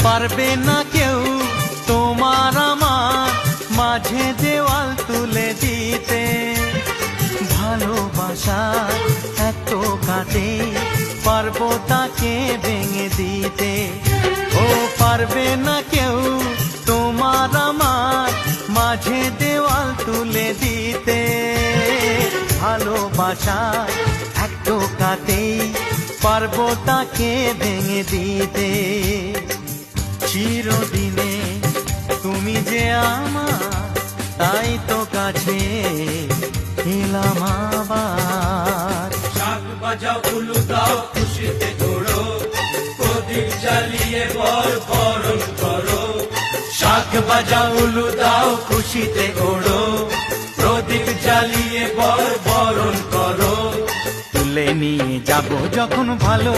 পারবে না কেউ তোমার আমার মাঝে দেওয়াল তুলে দিতে। ভালোবাসার এত কাটে পারবো তাকে ভেঙে দিতে। ও পারবে না কেউ তোমার আমার মাঝে দেওয়াল তুলে দিতে। ভালোবাসার এত কাটে পারবো তাকে ভেঙে দিতে। চিরদিনে তুমি যে আমার, তাই তো কাছে এলাম আবার। শাঁখ বাজাও উলু দাও খুশিতে ঘোরো, প্রদীপ জ্বালিয়ে বরণ করো। শাঁখ বাজাও উলু দাও খুশিতে ওড়ো, প্রদীপ জ্বালিয়ে বরণ করো। তুলে নিয়ে যাব যখন ভালো